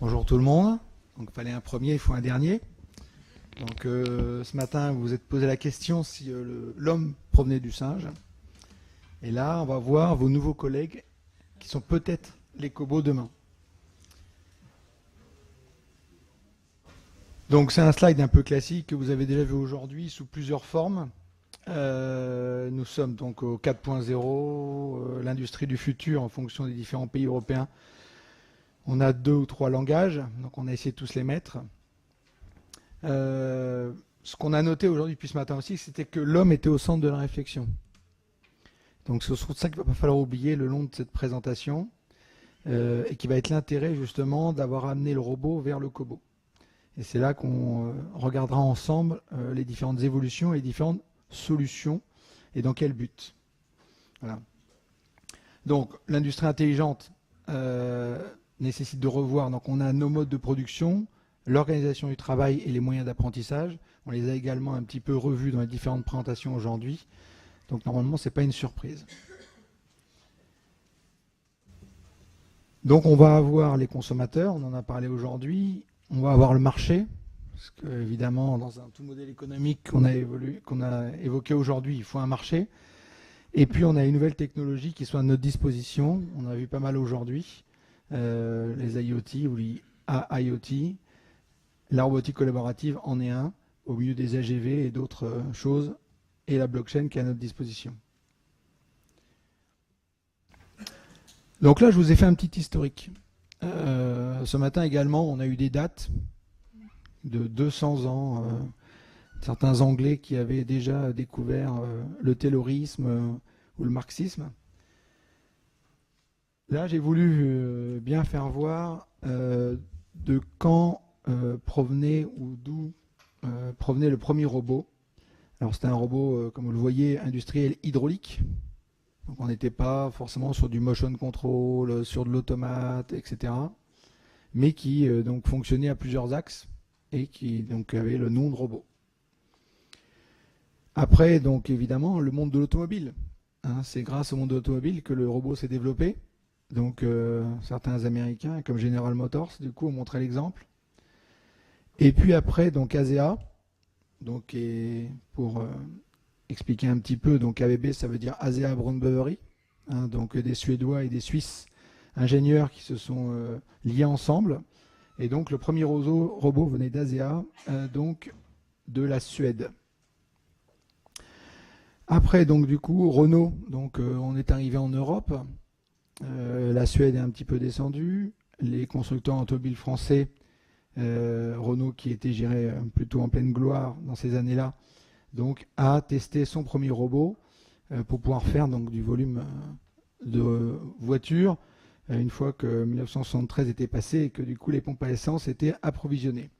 Bonjour tout le monde. Donc il fallait un premier, il faut un dernier. Donc ce matin, vous vous êtes posé la question si l'homme provenait du singe. Et là, on va voir vos nouveaux collègues qui sont peut-être les cobots demain. Donc c'est un slide un peu classique que vous avez déjà vu aujourd'hui sous plusieurs formes. Nous sommes donc au 4.0, l'industrie du futur en fonction des différents pays européens. On a 2 ou 3 langages, donc on a essayé de tous les mettre. Ce qu'on a noté aujourd'hui depuis ce matin aussi, c'était que l'homme était au centre de la réflexion. Donc c'est surtout ça qu'il ne va pas falloir oublier le long de cette présentation, et qui va être l'intérêt justement d'avoir amené le robot vers le cobot. Et c'est là qu'on regardera ensemble les différentes évolutions et les différentes solutions et dans quel but. Voilà. Donc l'industrie intelligente nécessite de revoir. Donc on a nos modes de production, l'organisation du travail et les moyens d'apprentissage. On les a également un petit peu revus dans les différentes présentations aujourd'hui. Donc normalement, ce n'est pas une surprise. Donc on va avoir les consommateurs, on en a parlé aujourd'hui. On va avoir le marché, parce que évidemment, dans un tout modèle économique qu'on a évoqué aujourd'hui, il faut un marché. Et puis on a une nouvelle technologie qui soit à notre disposition. On a vu pas mal aujourd'hui. Les IoT ou les AIoT, la robotique collaborative en est un, au milieu des AGV et d'autres choses, et la blockchain qui est à notre disposition. Donc là, je vous ai fait un petit historique. Ce matin également, on a eu des dates de 200 ans. Certains Anglais qui avaient déjà découvert le taylorisme ou le marxisme. Là, j'ai voulu bien faire voir de quand provenait ou d'où provenait le premier robot. Alors c'était un robot, comme vous le voyez, industriel hydraulique. Donc on n'était pas forcément sur du motion control, sur de l'automate, etc. Mais qui donc fonctionnait à plusieurs axes et qui donc avait le nom de robot. Après, donc évidemment, le monde de l'automobile. Hein, c'est grâce au monde de l'automobile que le robot s'est développé. Donc certains Américains, comme General Motors, du coup, ont montré l'exemple. Et puis après, donc ASEA, donc pour expliquer un petit peu, donc ABB, ça veut dire ASEA Brown Boveri, hein, donc des Suédois et des Suisses ingénieurs qui se sont liés ensemble. Et donc le premier robot venait d'ASEA, donc de la Suède. Après, donc du coup, Renault, donc on est arrivé en Europe. La Suède est un petit peu descendue. Les constructeurs automobiles français, Renault qui était géré plutôt en pleine gloire dans ces années-là, donc a testé son premier robot pour pouvoir faire donc du volume de voitures une fois que 1973 était passé et que du coup les pompes à essence étaient approvisionnées.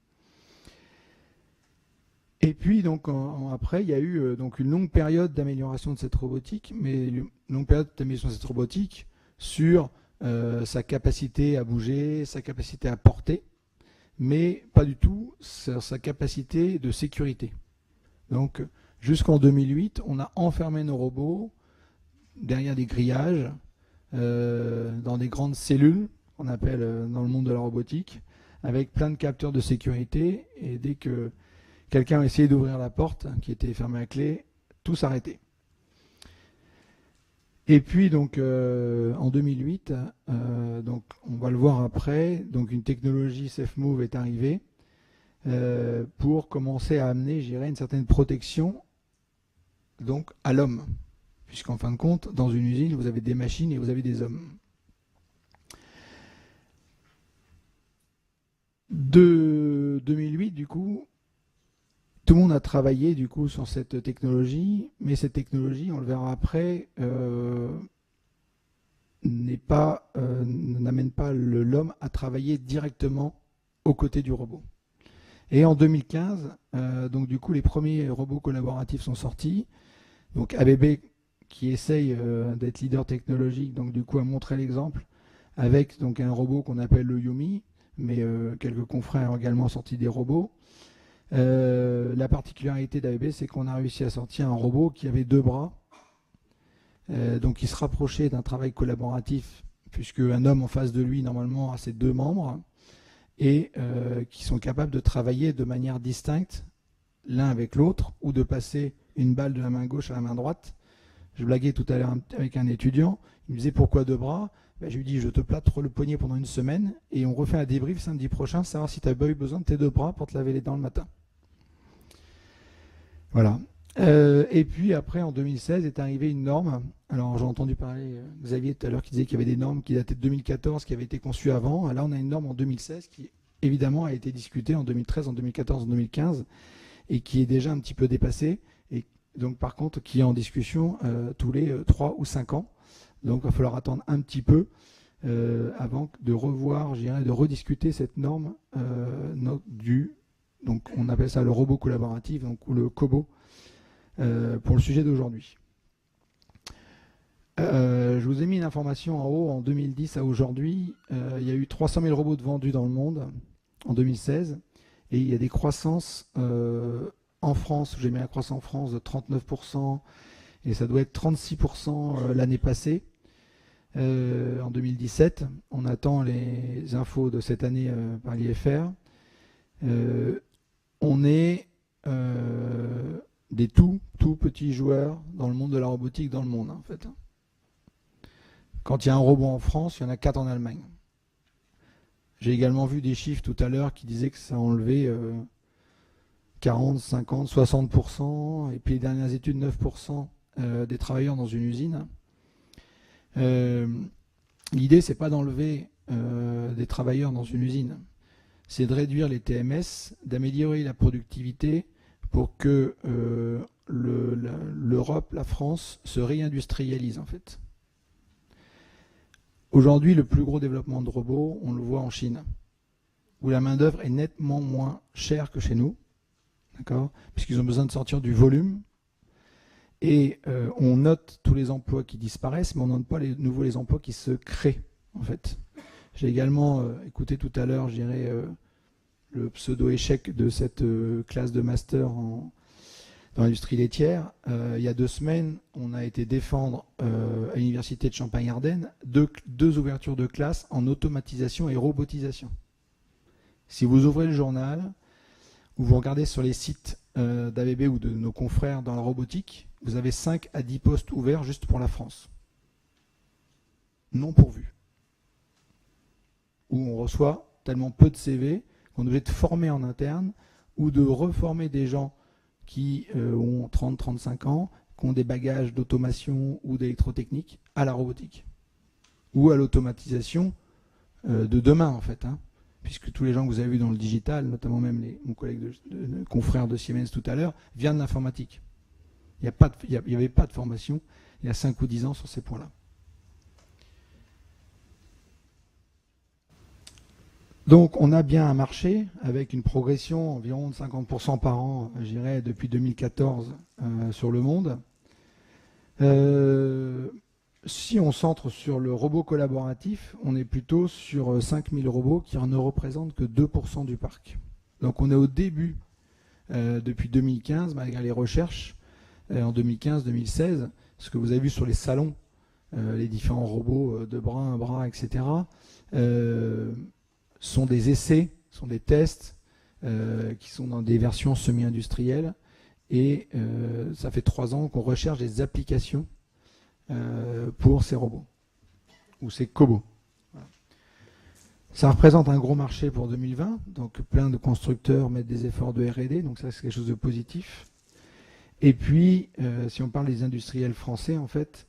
Et puis donc après il y a eu donc une longue période d'amélioration de cette robotique, mais une longue période d'amélioration de cette robotique sur sa capacité à bouger, sa capacité à porter, mais pas du tout sur sa capacité de sécurité. Donc jusqu'en 2008, on a enfermé nos robots derrière des grillages, dans des grandes cellules, qu'on appelle dans le monde de la robotique, avec plein de capteurs de sécurité, et dès que quelqu'un a essayé d'ouvrir la porte, qui était fermée à clé, tout s'arrêtait. Et puis donc en 2008, donc on va le voir après, donc une technologie SafeMove est arrivée pour commencer à amener, je dirais, une certaine protection donc à l'homme, puisqu'en fin de compte, dans une usine, vous avez des machines et vous avez des hommes. De 2008, du coup, tout le monde a travaillé du coup sur cette technologie, mais cette technologie, on le verra après, n'amène pas l'homme à travailler directement aux côtés du robot. Et en 2015, donc du coup, les premiers robots collaboratifs sont sortis. Donc ABB qui essaye d'être leader technologique, donc du coup a montré l'exemple avec donc un robot qu'on appelle le Yumi, mais quelques confrères ont également sorti des robots. La particularité d'ABB, c'est qu'on a réussi à sortir un robot qui avait 2 bras, donc qui se rapprochait d'un travail collaboratif, puisque un homme en face de lui, normalement, a ses 2 membres, et qui sont capables de travailler de manière distincte l'un avec l'autre, ou de passer une balle de la main gauche à la main droite. Je blaguais tout à l'heure avec un étudiant, il me disait pourquoi deux bras? Ben, je lui dis je te plâtre le poignet pendant une semaine et on refait un débrief samedi prochain, savoir si tu as eu besoin de tes deux bras pour te laver les dents le matin. Voilà. Et puis après, en 2016, est arrivée une norme. Alors j'ai entendu parler, Xavier tout à l'heure, qui disait qu'il y avait des normes qui dataient de 2014, qui avaient été conçues avant. Là, on a une norme en 2016 qui, évidemment, a été discutée en 2013, en 2014, en 2015, et qui est déjà un petit peu dépassée. Et donc, par contre, qui est en discussion tous les 3 ou 5 ans. Donc, il va falloir attendre un petit peu avant de revoir, je dirais, de rediscuter cette norme donc on appelle ça le robot collaboratif, donc, ou le COBO, pour le sujet d'aujourd'hui. Je vous ai mis une information en haut, en 2010 à aujourd'hui, il y a eu 300 000 robots vendus dans le monde en 2016, et il y a des croissances en France, j'ai mis la croissance en France de 39%, et ça doit être 36% l'année passée. En 2017, on attend les infos de cette année par l'IFR. On est des tout petits joueurs dans le monde de la robotique dans le monde, en fait. Quand il y a un robot en France, il y en a 4 en Allemagne. J'ai également vu des chiffres tout à l'heure qui disaient que ça a enlevé 40, 50, 60%, et puis les dernières études, 9% des travailleurs dans une usine. L'idée, c'est pas d'enlever des travailleurs dans une usine, c'est de réduire les TMS, d'améliorer la productivité pour que l'Europe, la France, se réindustrialise en fait. Aujourd'hui, le plus gros développement de robots, on le voit en Chine, où la main-d'œuvre est nettement moins chère que chez nous, d'accord, puisqu'ils ont besoin de sortir du volume. Et on note tous les emplois qui disparaissent, mais on ne note pas les emplois qui se créent, en fait. J'ai également écouté tout à l'heure, je dirais, le pseudo-échec de cette classe de master dans l'industrie laitière. Il y a 2 semaines, on a été défendre à l'université de Champagne-Ardenne deux ouvertures de classe en automatisation et robotisation. Si vous ouvrez le journal, ou vous regardez sur les sites d'ABB ou de nos confrères dans la robotique, vous avez 5 à 10 postes ouverts juste pour la France. Non pourvus. Où on reçoit tellement peu de CV qu'on est obligé de former en interne ou de reformer des gens qui ont 30-35 ans, qui ont des bagages d'automation ou d'électrotechnique à la robotique. Ou à l'automatisation de demain en fait. Puisque tous les gens que vous avez vus dans le digital, notamment même mon collègue confrère de Siemens tout à l'heure, vient de l'informatique. Il n'y avait pas de formation il y a 5 ou 10 ans sur ces points-là. Donc on a bien un marché avec une progression environ de 50% par an, je dirais, depuis 2014 sur le monde. Si on centre sur le robot collaboratif, on est plutôt sur 5000 robots qui ne représentent que 2% du parc. Donc on est au début, depuis 2015, malgré les recherches, en 2015-2016, ce que vous avez vu sur les salons, les différents robots de bras, un bras, etc., sont des essais, sont des tests qui sont dans des versions semi-industrielles. Et ça fait 3 ans qu'on recherche des applications pour ces robots, ou ces cobots. Voilà. Ça représente un gros marché pour 2020, donc plein de constructeurs mettent des efforts de R&D, donc ça c'est quelque chose de positif. Et puis, si on parle des industriels français, en fait,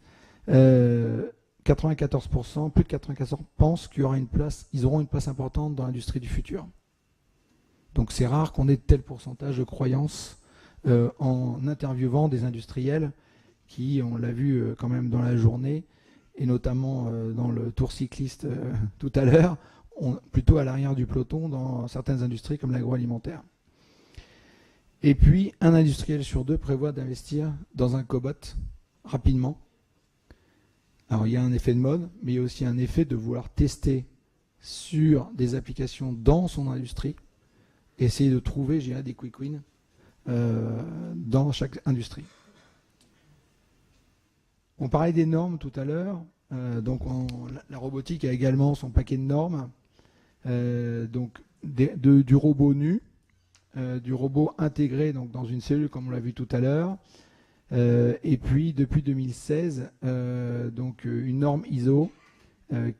94%, plus de 94% pensent qu'ils auront une place importante dans l'industrie du futur. Donc c'est rare qu'on ait tel pourcentage de croyance en interviewant des industriels qui, on l'a vu quand même dans la journée, et notamment dans le tour cycliste tout à l'heure, plutôt à l'arrière du peloton dans certaines industries comme l'agroalimentaire. Et puis, un industriel sur 2 prévoit d'investir dans un cobot rapidement. Alors, il y a un effet de mode, mais il y a aussi un effet de vouloir tester sur des applications dans son industrie, essayer de trouver, je dirais, des quick wins dans chaque industrie. On parlait des normes tout à l'heure. Donc, la robotique a également son paquet de normes. Donc, du robot nu, du robot intégré donc, dans une cellule, comme on l'a vu tout à l'heure. Et puis, depuis 2016, donc, une norme ISO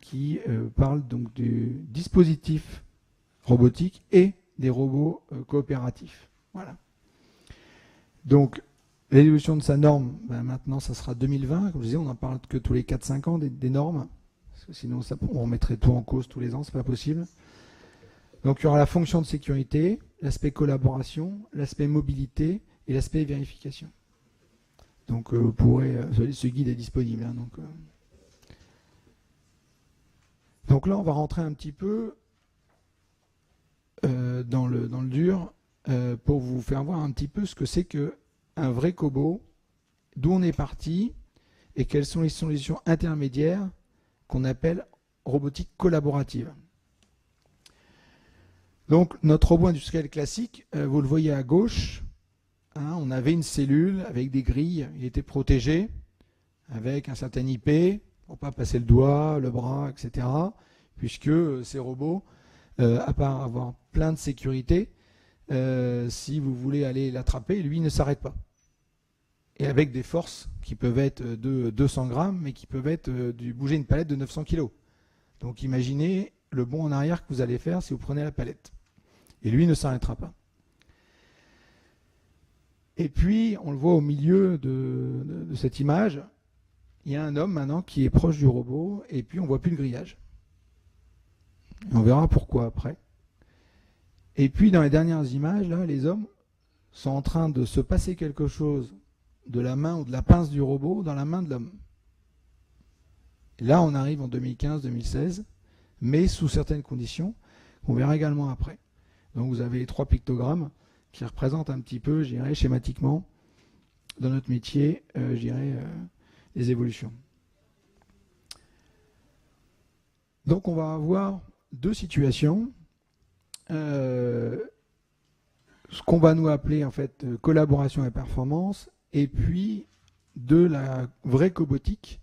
qui parle donc, du dispositif robotique et des robots coopératifs. Voilà. Donc, l'évolution de sa norme, ben maintenant, ça sera 2020. Comme je disais, on n'en parle que tous les 4-5 ans des normes. Parce que sinon, on remettrait tout en cause tous les ans, c'est pas possible. Donc, il y aura la fonction de sécurité, l'aspect collaboration, l'aspect mobilité et l'aspect vérification. Donc, vous pourrez, ce guide est disponible. Hein, donc là, on va rentrer un petit peu dans le dur pour vous faire voir un petit peu ce que c'est qu'un vrai cobo, d'où on est parti et quelles sont les solutions intermédiaires qu'on appelle robotique collaborative. Donc notre robot industriel classique, vous le voyez à gauche, hein, on avait une cellule avec des grilles, il était protégé avec un certain IP pour ne pas passer le doigt, le bras, etc. Puisque ces robots, à part avoir plein de sécurité, si vous voulez aller l'attraper, lui ne s'arrête pas. Et avec des forces qui peuvent être de 200 grammes, mais qui peuvent être bouger une palette de 900 kg. Donc imaginez le bond en arrière que vous allez faire si vous prenez la palette. Et lui ne s'arrêtera pas. Et puis, on le voit au milieu de cette image, il y a un homme maintenant qui est proche du robot, et puis on ne voit plus le grillage. Et on verra pourquoi après. Et puis dans les dernières images, là, les hommes sont en train de se passer quelque chose de la main ou de la pince du robot dans la main de l'homme. Là, on arrive en 2015-2016, mais sous certaines conditions, qu'on verra également après. Donc vous avez les 3 pictogrammes qui représentent un petit peu, je dirais, schématiquement, dans notre métier, je dirais, les évolutions. Donc on va avoir 2 situations. Ce qu'on va nous appeler en fait collaboration et performance, et puis de la vraie cobotique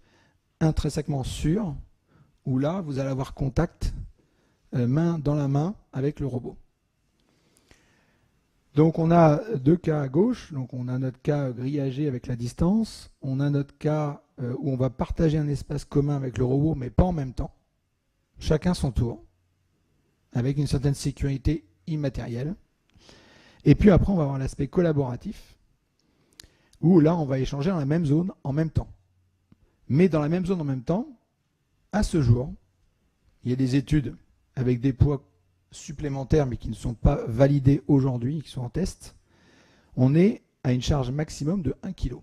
intrinsèquement sûre, où là vous allez avoir contact main dans la main avec le robot. Donc on a 2 cas à gauche, donc on a notre cas grillagé avec la distance, on a notre cas où on va partager un espace commun avec le robot, mais pas en même temps, chacun son tour, avec une certaine sécurité immatérielle. Et puis après, on va avoir l'aspect collaboratif, où là, on va échanger dans la même zone en même temps. Mais dans la même zone en même temps, à ce jour, il y a des études avec des poids supplémentaires, mais qui ne sont pas validés aujourd'hui, qui sont en test. On est à une charge maximum de 1 kg.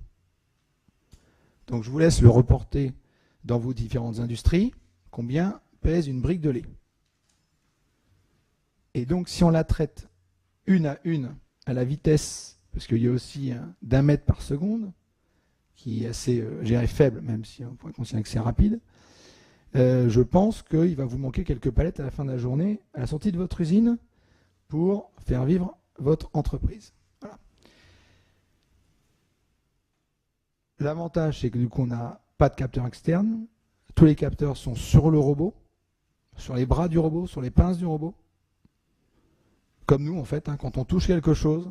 Donc je vous laisse le reporter dans vos différentes industries, combien pèse une brique de lait. Et donc si on la traite une à une à la vitesse, parce qu'il y a aussi d'1 mètre par seconde, qui est assez faible, même si on pourrait considérer que c'est rapide, je pense qu'il va vous manquer quelques palettes à la fin de la journée, à la sortie de votre usine, pour faire vivre votre entreprise. Voilà. L'avantage, c'est que du coup, on n'a pas de capteur externe. Tous les capteurs sont sur le robot, sur les bras du robot, sur les pinces du robot. Comme nous, en fait, hein, quand on touche quelque chose,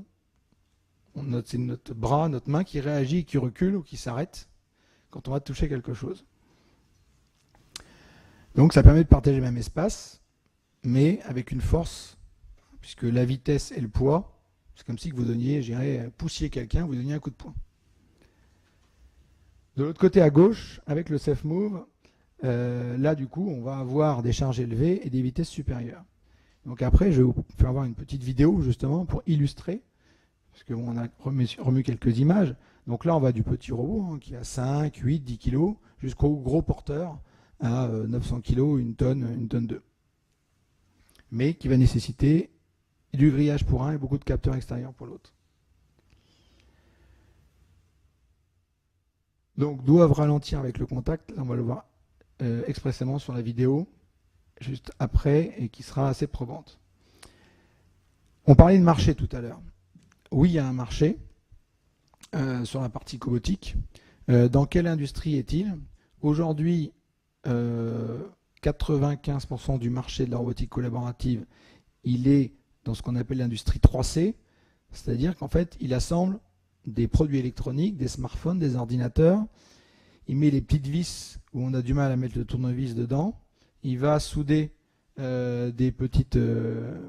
c'est notre bras, notre main qui réagit, qui recule ou qui s'arrête quand on va toucher quelque chose. Donc ça permet de partager le même espace, mais avec une force, puisque la vitesse et le poids, c'est comme si vous donniez, je dirais, poussiez quelqu'un, vous donniez un coup de poing. De l'autre côté à gauche, avec le Safe Move, là du coup, on va avoir des charges élevées et des vitesses supérieures. Donc après, je vais vous faire voir une petite vidéo justement pour illustrer, parce qu'on a remis quelques images. Donc là, on va du petit robot hein, qui a 5, 8, 10 kg, jusqu'au gros porteur à 900 kg, une tonne 2. Mais qui va nécessiter du grillage pour un et beaucoup de capteurs extérieurs pour l'autre. Donc doivent ralentir avec le contact, là on va le voir expressément sur la vidéo, juste après, et qui sera assez probante. On parlait de marché tout à l'heure. Oui, il y a un marché sur la partie cobotique. Dans quelle industrie est-il? Aujourd'hui, 95% du marché de la robotique collaborative, il est dans ce qu'on appelle l'industrie 3C, c'est-à-dire qu'en fait, il assemble des produits électroniques, des smartphones, des ordinateurs, il met les petites vis où on a du mal à mettre le tournevis dedans, il va souder des petits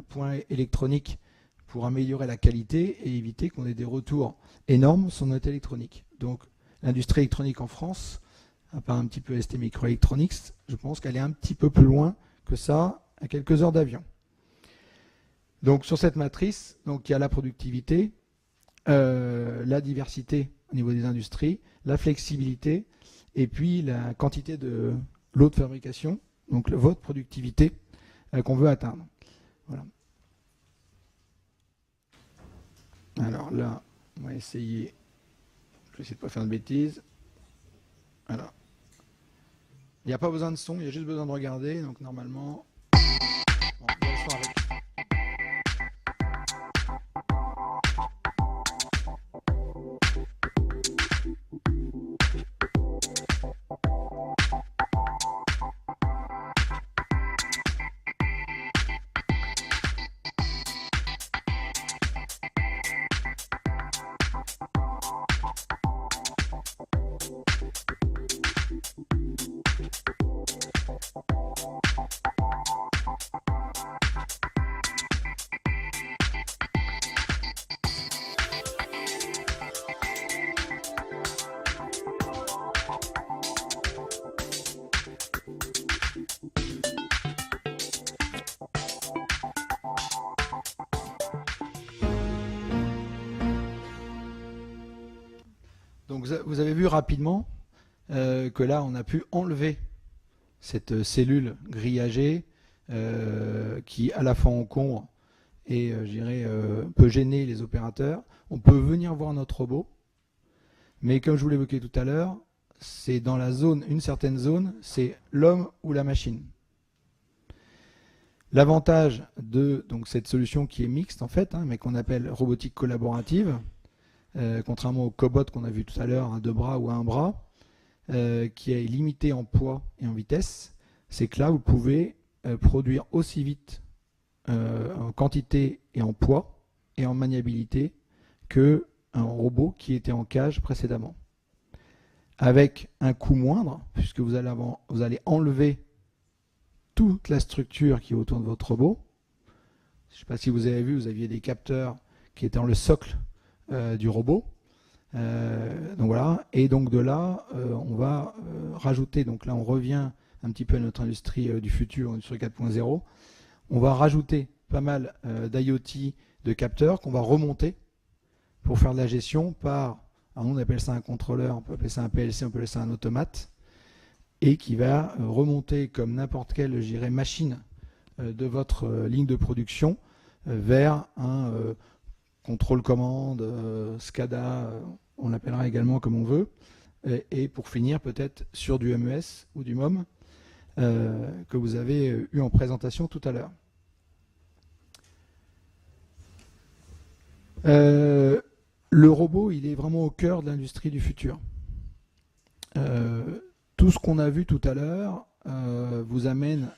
points électroniques pour améliorer la qualité et éviter qu'on ait des retours énormes sur notre électronique. Donc l'industrie électronique en France, à part un petit peu ST Microelectronics, je pense qu'elle est un petit peu plus loin que ça, à quelques heures d'avion. Donc sur cette matrice, donc, il y a la productivité, la diversité au niveau des industries, la flexibilité, et puis la quantité de lot de fabrication, donc votre productivité qu'on veut atteindre. Voilà. Alors là, on va essayer, je vais essayer de ne pas faire de bêtises. Voilà. Il n'y a pas besoin de son, il y a juste besoin de regarder, donc normalement, bon, il y a le son avec. Donc vous avez vu rapidement que là on a pu enlever cette cellule grillagée qui à la fois encombre et je dirais, peut gêner les opérateurs. On peut venir voir notre robot, mais comme je vous l'évoquais tout à l'heure, c'est dans la zone, une certaine zone, c'est l'homme ou la machine. L'avantage de donc, cette solution qui est mixte en fait, mais qu'on appelle robotique collaborative, contrairement au cobot qu'on a vu tout à l'heure, à 2 bras ou à 1 bras, qui est limité en poids et en vitesse, c'est que là vous pouvez produire aussi vite en quantité et en poids et en maniabilité que un robot qui était en cage précédemment. Avec un coût moindre, puisque vous allez enlever toute la structure qui est autour de votre robot. Je ne sais pas si vous avez vu, vous aviez des capteurs qui étaient dans le socle du robot. Donc voilà, et donc de là, on va rajouter, donc là on revient un petit peu à notre industrie du futur, industrie 4.0, on va rajouter pas mal d'IoT, de capteurs qu'on va remonter pour faire de la gestion par, alors on appelle ça un contrôleur, on peut appeler ça un PLC, on peut appeler ça un automate, et qui va remonter comme n'importe quelle, je dirais, machine de votre ligne de production vers un contrôle commande, SCADA, on l'appellera également comme on veut, et pour finir peut-être sur du MES ou du MOM que vous avez eu en présentation tout à l'heure. Le robot, il est vraiment au cœur de l'industrie du futur. Tout ce qu'on a vu tout à l'heure vous amène,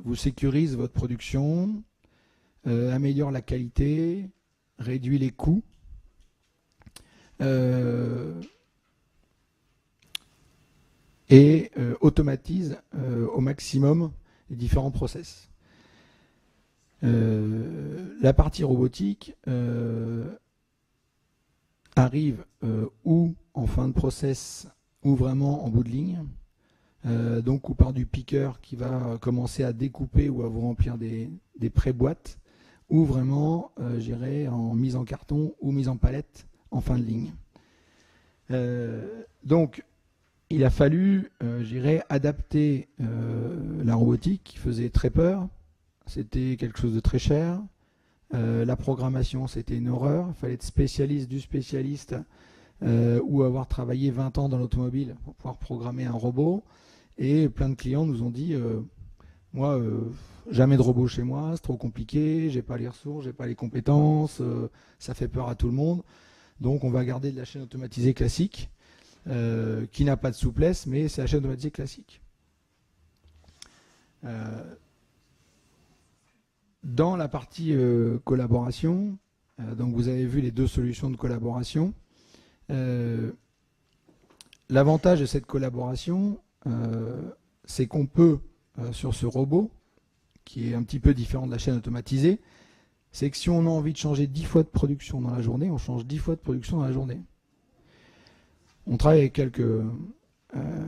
vous sécurise votre production, améliore la qualité, réduit les coûts, et automatise au maximum les différents process. La partie robotique arrive ou en fin de process ou vraiment en bout de ligne, donc ou par du piqueur qui va commencer à découper ou à vous remplir des pré-boîtes, ou vraiment, j'irai en mise en carton ou mise en palette en fin de ligne. Donc, il a fallu, j'irai adapter la robotique qui faisait très peur. C'était quelque chose de très cher. La programmation, c'était une horreur. Il fallait être spécialiste du spécialiste ou avoir travaillé 20 ans dans l'automobile pour pouvoir programmer un robot. Et plein de clients nous ont dit moi, jamais de robot chez moi, c'est trop compliqué, j'ai pas les ressources, j'ai pas les compétences, ça fait peur à tout le monde. Donc on va garder de la chaîne automatisée classique, qui n'a pas de souplesse, mais c'est la chaîne automatisée classique. Dans la partie collaboration, donc vous avez vu les deux solutions de collaboration. L'avantage de cette collaboration, c'est qu'on peut, sur ce robot, qui est un petit peu différent de la chaîne automatisée, c'est que si on a envie de changer 10 fois de production dans la journée, on change 10 fois de production dans la journée. On travaille avec quelques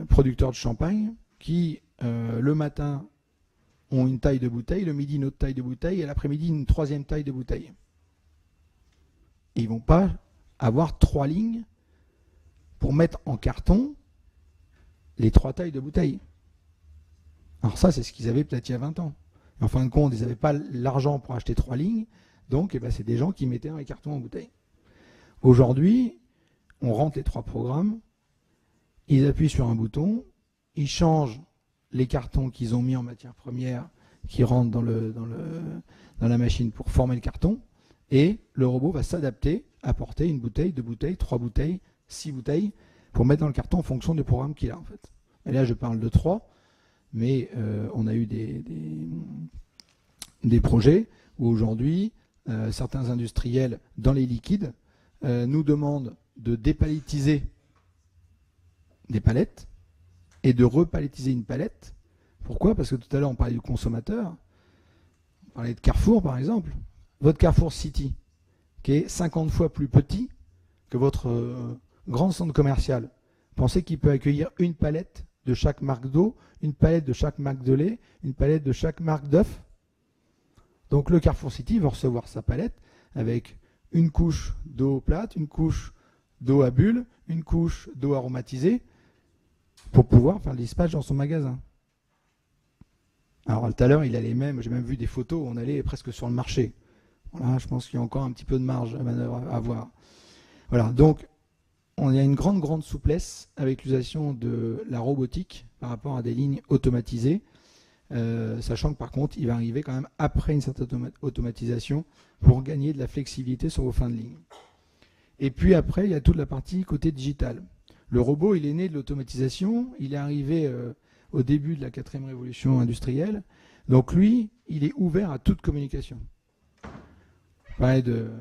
producteurs de champagne qui, le matin, ont une taille de bouteille, le midi une autre taille de bouteille, et l'après-midi une troisième taille de bouteille. Et ils ne vont pas avoir 3 lignes pour mettre en carton les 3 tailles de bouteilles. Alors ça, c'est ce qu'ils avaient peut-être il y a 20 ans. Et en fin de compte, ils n'avaient pas l'argent pour acheter 3 lignes, donc eh ben, c'est des gens qui mettaient un carton en bouteille. Aujourd'hui, on rentre les 3 programmes, ils appuient sur un bouton, ils changent les cartons qu'ils ont mis en matière première qui rentrent dans la machine pour former le carton, et le robot va s'adapter à porter une bouteille, 2 bouteilles, 3 bouteilles, 6 bouteilles pour mettre dans le carton en fonction du programme qu'il a en fait. Et là je parle de 3, mais on a eu des projets où aujourd'hui certains industriels dans les liquides nous demandent de dépalettiser des palettes et de repalettiser une palette. Pourquoi? Parce que tout à l'heure on parlait du consommateur, on parlait de Carrefour par exemple. Votre Carrefour City, qui est 50 fois plus petit que votre grand centre commercial, pensez qu'il peut accueillir une palette de chaque marque d'eau, une palette de chaque marque de lait, une palette de chaque marque d'œufs. Donc le Carrefour City va recevoir sa palette avec une couche d'eau plate, une couche d'eau à bulles, une couche d'eau aromatisée, pour pouvoir faire le dispatch dans son magasin. Alors tout à l'heure, j'ai même vu des photos où on allait presque sur le marché. Voilà, je pense qu'il y a encore un petit peu de marge à manœuvre à avoir. Voilà, donc on a une grande souplesse avec l'utilisation de la robotique par rapport à des lignes automatisées, sachant que par contre, il va arriver quand même après une certaine automatisation pour gagner de la flexibilité sur vos fins de ligne. Et puis après, il y a toute la partie côté digital. Le robot, il est né de l'automatisation, il est arrivé au début de la 4e révolution industrielle. Donc lui, il est ouvert à toute communication. On parlait de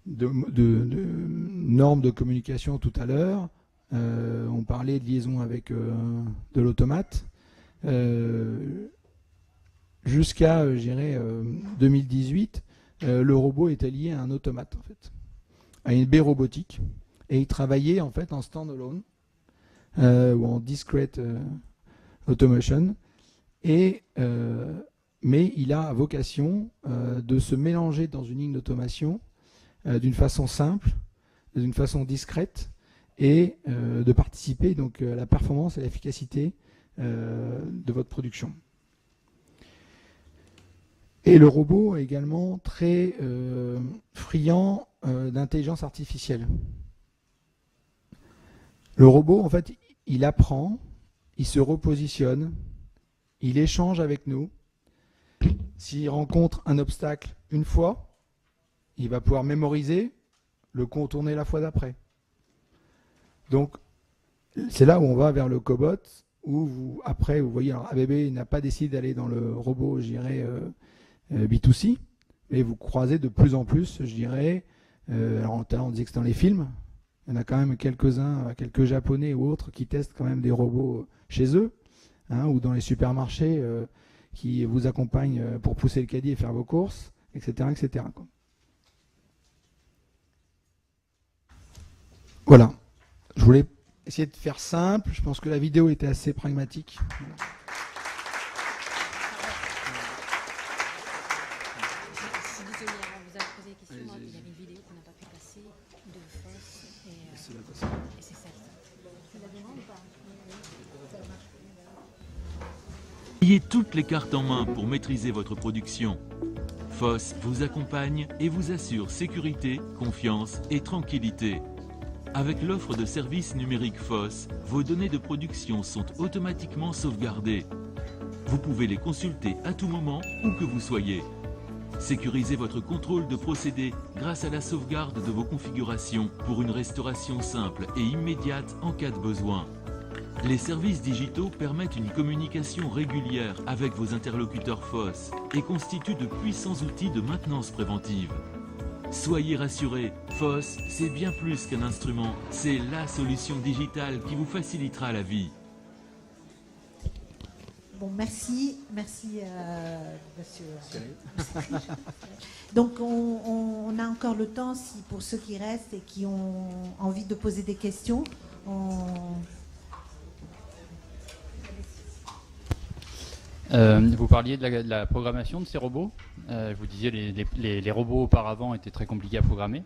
normes de communication tout à l'heure. On parlait de liaison avec de l'automate. Jusqu'à, je dirais, 2018, le robot était lié à un automate, en fait, à une baie robotique. Et il travaillait en fait en standalone ou en discrete automation. Mais il a vocation de se mélanger dans une ligne d'automation d'une façon simple, d'une façon discrète, et de participer donc à la performance et à l'efficacité de votre production. Et le robot est également très friand d'intelligence artificielle. Le robot, en fait, il apprend, il se repositionne, il échange avec nous. S'il rencontre un obstacle une fois, il va pouvoir mémoriser, le contourner la fois d'après. Donc, c'est là où on va vers le cobot, où après, vous voyez, alors ABB n'a pas décidé d'aller dans le robot, je dirais, B2C, mais vous croisez de plus en plus, je dirais, alors tout à l'heure on disait que c'était dans les films, il y en a quand même quelques-uns, quelques Japonais ou autres qui testent quand même des robots chez eux, hein, ou dans les supermarchés qui vous accompagnent pour pousser le caddie et faire vos courses, etc. etc. quoi. Voilà, je voulais essayer de faire simple, je pense que la vidéo était assez pragmatique. Ayez toutes les cartes en main pour maîtriser votre production. FOSS vous accompagne et vous assure sécurité, confiance et tranquillité. Avec l'offre de services numériques FOSS, vos données de production sont automatiquement sauvegardées. Vous pouvez les consulter à tout moment, où que vous soyez. Sécurisez votre contrôle de procédé grâce à la sauvegarde de vos configurations pour une restauration simple et immédiate en cas de besoin. Les services digitaux permettent une communication régulière avec vos interlocuteurs FOSS. et constituent de puissants outils de maintenance préventive. Soyez rassurés, FOSS, c'est bien plus qu'un instrument, c'est la solution digitale qui vous facilitera la vie. Bon, merci, monsieur. Donc, on a encore le temps, si pour ceux qui restent et qui ont envie de poser des questions. Vous parliez de la programmation de ces robots. Vous disiez les robots auparavant étaient très compliqués à programmer.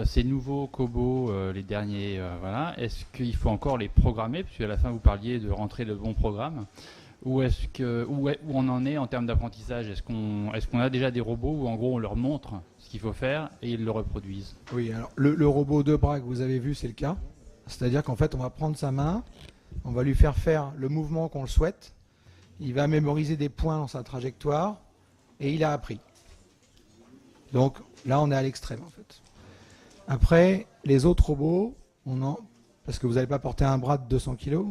Ces nouveaux cobots, les derniers, voilà, est-ce qu'il faut encore les programmer? Puisque à la fin, vous parliez de rentrer le bon programme. Où on en est en termes d'apprentissage? Est-ce qu'on a déjà des robots où en gros on leur montre ce qu'il faut faire et ils le reproduisent? Oui, alors le robot 2 bras que vous avez vu, c'est le cas. C'est-à-dire qu'en fait, on va prendre sa main, on va lui faire le mouvement qu'on le souhaite, il va mémoriser des points dans sa trajectoire et il a appris. Donc là, on est à l'extrême en fait. Après, les autres robots, parce que vous n'allez pas porter un bras de 200 kg,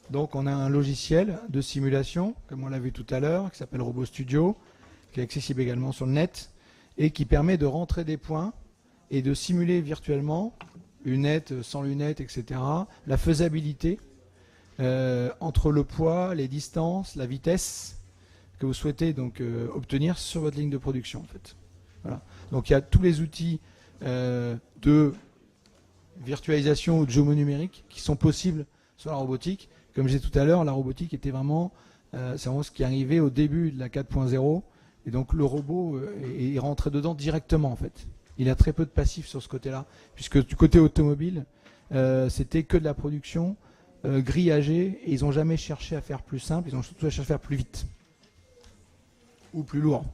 donc on a un logiciel de simulation, comme on l'a vu tout à l'heure, qui s'appelle Robot Studio, qui est accessible également sur le net, et qui permet de rentrer des points et de simuler virtuellement, lunettes, sans lunettes, etc., la faisabilité entre le poids, les distances, la vitesse que vous souhaitez donc obtenir sur votre ligne de production en fait. Voilà. Donc il y a tous les outils de virtualisation ou de géomnumérique qui sont possibles sur la robotique. Comme je disais tout à l'heure, la robotique était vraiment, c'est vraiment ce qui arrivait au début de la 4.0, et donc le robot est rentré dedans directement en fait. Il a très peu de passifs sur ce côté-là, puisque du côté automobile, c'était que de la production grillagée, et ils n'ont jamais cherché à faire plus simple, ils ont surtout cherché à faire plus vite ou plus lourd.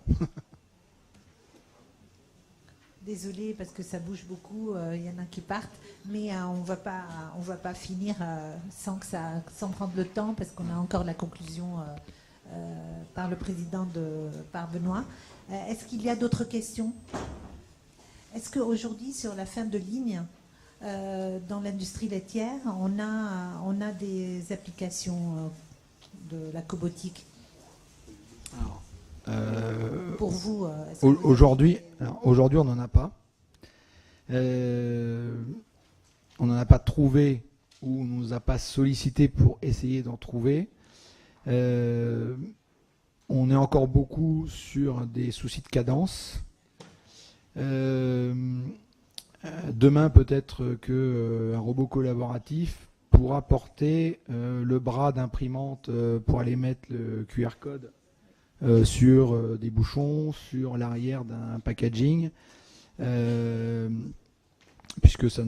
Désolée parce que ça bouge beaucoup, il y en a qui partent, mais on va pas finir sans prendre le temps parce qu'on a encore la conclusion par le président par Benoît. Est-ce qu'il y a d'autres questions? Est-ce qu'aujourd'hui, sur la fin de ligne, dans l'industrie laitière, on a des applications de la cobotique? Alors, pour vous, aujourd'hui, on n'en a pas. On n'en a pas trouvé ou on ne nous a pas sollicité pour essayer d'en trouver. On est encore beaucoup sur des soucis de cadence. Demain, peut-être qu'un robot collaboratif pourra porter le bras d'imprimante pour aller mettre le QR code sur des bouchons, sur l'arrière d'un packaging, puisque ça,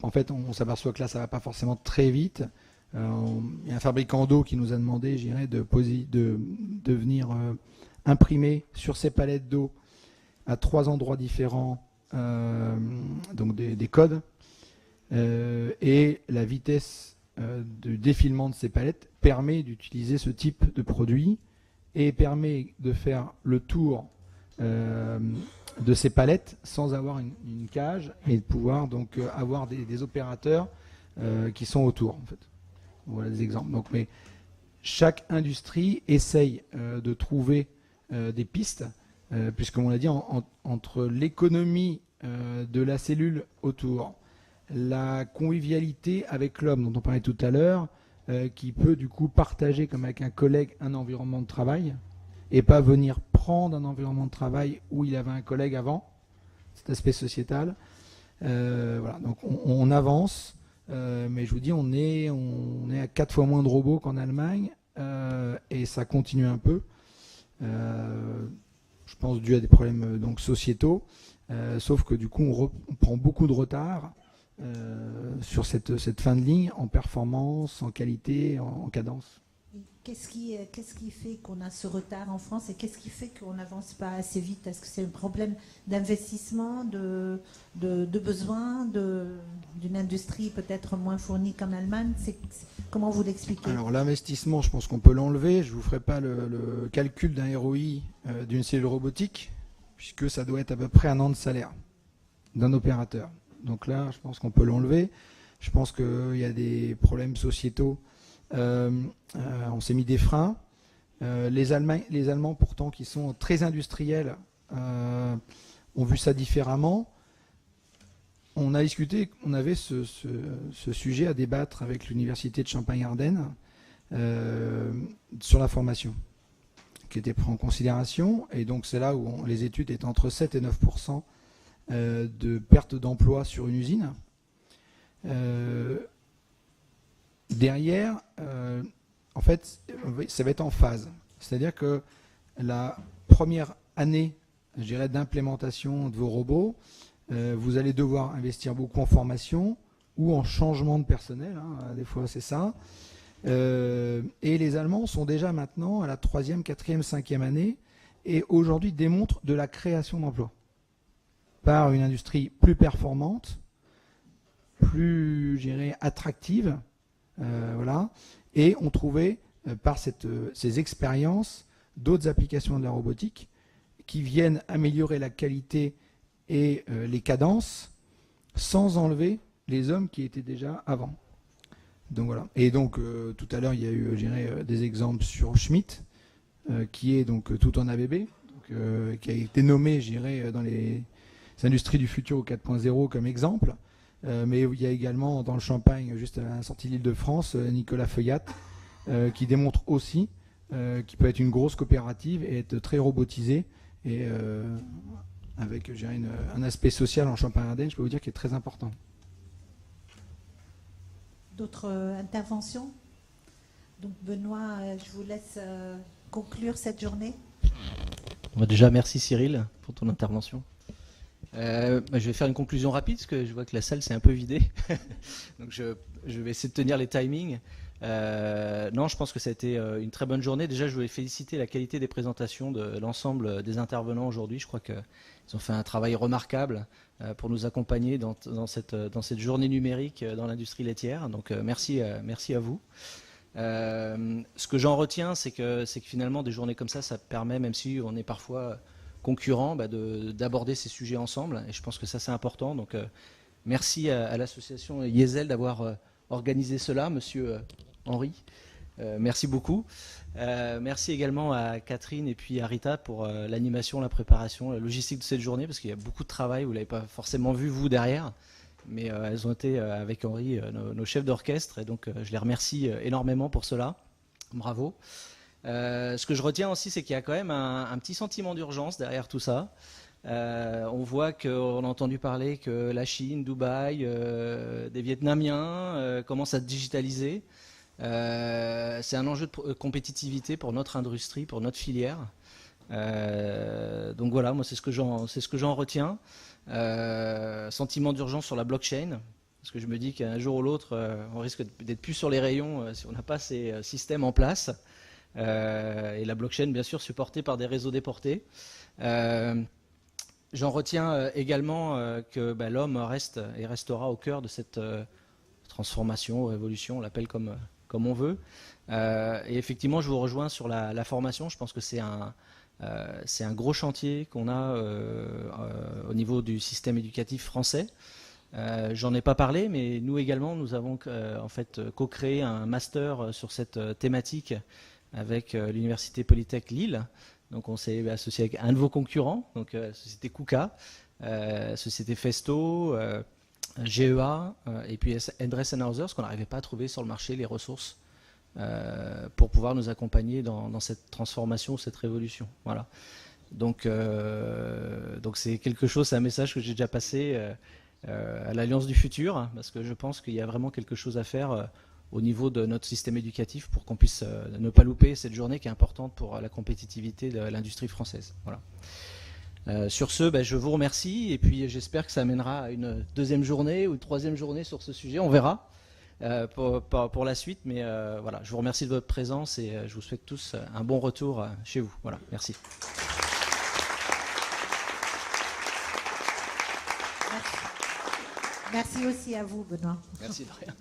en fait, on s'aperçoit que là, ça ne va pas forcément très vite. Il y a un fabricant d'eau qui nous a demandé, je dirais, de venir imprimer sur ces palettes d'eau à 3 endroits différents, donc des codes, et la vitesse de défilement de ces palettes permet d'utiliser ce type de produit et permet de faire le tour de ces palettes sans avoir une cage et de pouvoir donc avoir des opérateurs qui sont autour en fait. Voilà des exemples. Donc, mais chaque industrie essaye de trouver des pistes, puisqu'on l'a dit, entre l'économie de la cellule autour, la convivialité avec l'homme dont on parlait tout à l'heure, qui peut du coup partager comme avec un collègue un environnement de travail et pas venir prendre un environnement de travail où il avait un collègue avant, cet aspect sociétal. Voilà, donc on avance, mais je vous dis, on est à 4 fois moins de robots qu'en Allemagne, et ça continue un peu, je pense dû à des problèmes donc sociétaux, sauf que du coup on prend beaucoup de retard sur cette fin de ligne en performance, en qualité, en cadence. Qu'est-ce qui fait qu'on a ce retard en France et qu'est-ce qui fait qu'on n'avance pas assez vite? Est-ce que c'est un problème d'investissement, de besoin, d'une industrie peut-être moins fournie qu'en Allemagne? Comment vous l'expliquez? Alors l'investissement, je pense qu'on peut l'enlever. Je ne vous ferai pas le calcul d'un ROI d'une cellule robotique, puisque ça doit être à peu près 1 an de salaire d'un opérateur. Donc là, je pense qu'on peut l'enlever. Je pense qu'il y a des problèmes sociétaux. On s'est mis des freins. Les Allemands, pourtant, qui sont très industriels, ont vu ça différemment. On a discuté, on avait ce sujet à débattre avec l'Université de Champagne-Ardenne sur la formation, qui était pris en considération. Et donc c'est là où les études étaient entre 7 et 9% de perte d'emploi sur une usine. Derrière, en fait, ça va être en phase. C'est-à-dire que la première année, je dirais, d'implémentation de vos robots, vous allez devoir investir beaucoup en formation ou en changement de personnel, hein, des fois c'est ça. Et les Allemands sont déjà maintenant à la 3e, 4e, 5e année et aujourd'hui démontrent de la création d'emplois par une industrie plus performante, plus, je dirais, attractive, voilà, et ont trouvé par ces expériences d'autres applications de la robotique qui viennent améliorer la qualité et les cadences sans enlever les hommes qui étaient déjà avant. Donc voilà. Et donc tout à l'heure il y a eu, je dirais, des exemples sur Schmitt, qui est donc tout en ABB, donc, qui a été nommé, je dirais, dans les industries du futur au 4.0 comme exemple. Mais il y a également dans le Champagne, juste à la sortie de l'Île-de-France, Nicolas Feuillat, qui démontre aussi qu'il peut être une grosse coopérative et être très robotisé et avec, je dirais, un aspect social en Champagne-Ardenne, je peux vous dire, qui est très important. D'autres interventions? Donc Benoît, je vous laisse conclure cette journée. Déjà, merci Cyril pour ton intervention. Je vais faire une conclusion rapide parce que je vois que la salle s'est un peu vidée. Donc je vais essayer de tenir les timings. Non, je pense que ça a été une très bonne journée. Déjà, je voulais féliciter la qualité des présentations de l'ensemble des intervenants aujourd'hui. Je crois qu'ils ont fait un travail remarquable pour nous accompagner dans cette journée numérique dans l'industrie laitière. Donc merci à vous. Ce que j'en retiens, c'est que finalement des journées comme ça permet, même si on est parfois concurrents, d'aborder ces sujets ensemble. Et je pense que ça c'est important. Donc merci à l'association Yesel d'avoir organisé cela, monsieur Henri. Merci beaucoup. Merci également à Catherine et puis à Rita pour l'animation, la préparation, la logistique de cette journée, parce qu'il y a beaucoup de travail, vous ne l'avez pas forcément vu vous derrière, mais elles ont été avec Henri nos chefs d'orchestre, et donc je les remercie énormément pour cela. Bravo. Ce que je retiens aussi, c'est qu'il y a quand même un petit sentiment d'urgence derrière tout ça. On voit qu'on a entendu parler que la Chine, Dubaï, des Vietnamiens commencent à digitaliser. C'est un enjeu de compétitivité pour notre industrie, pour notre filière. Donc voilà, moi c'est ce que j'en retiens. Sentiment d'urgence sur la blockchain, parce que je me dis qu'un jour ou l'autre, on risque d'être plus sur les rayons si on n'a pas ces systèmes en place. Et la blockchain, bien sûr, supportée par des réseaux déportés. J'en retiens également que l'homme reste et restera au cœur de cette transformation, évolution, on l'appelle comme on veut. Et effectivement, je vous rejoins sur la formation. Je pense que c'est un gros chantier qu'on a au niveau du système éducatif français. J'en ai pas parlé, mais nous également, nous avons en fait co-créé un master sur cette thématique avec l'Université Polytech Lille. Donc on s'est associé avec un de vos concurrents, donc Société KUKA, Société Festo, GEA, et puis Endress & Hauser, parce qu'on n'arrivait pas à trouver sur le marché les ressources pour pouvoir nous accompagner dans cette transformation, cette révolution. Voilà. Donc c'est quelque chose, c'est un message que j'ai déjà passé à l'Alliance du Futur, parce que je pense qu'il y a vraiment quelque chose à faire au niveau de notre système éducatif pour qu'on puisse ne pas louper cette journée qui est importante pour la compétitivité de l'industrie française. Voilà. Sur ce, je vous remercie et puis j'espère que ça amènera à une deuxième journée ou une troisième journée sur ce sujet. On verra pour la suite, mais voilà, je vous remercie de votre présence et je vous souhaite tous un bon retour chez vous. Voilà, merci. Merci aussi à vous, Benoît. Merci de rien.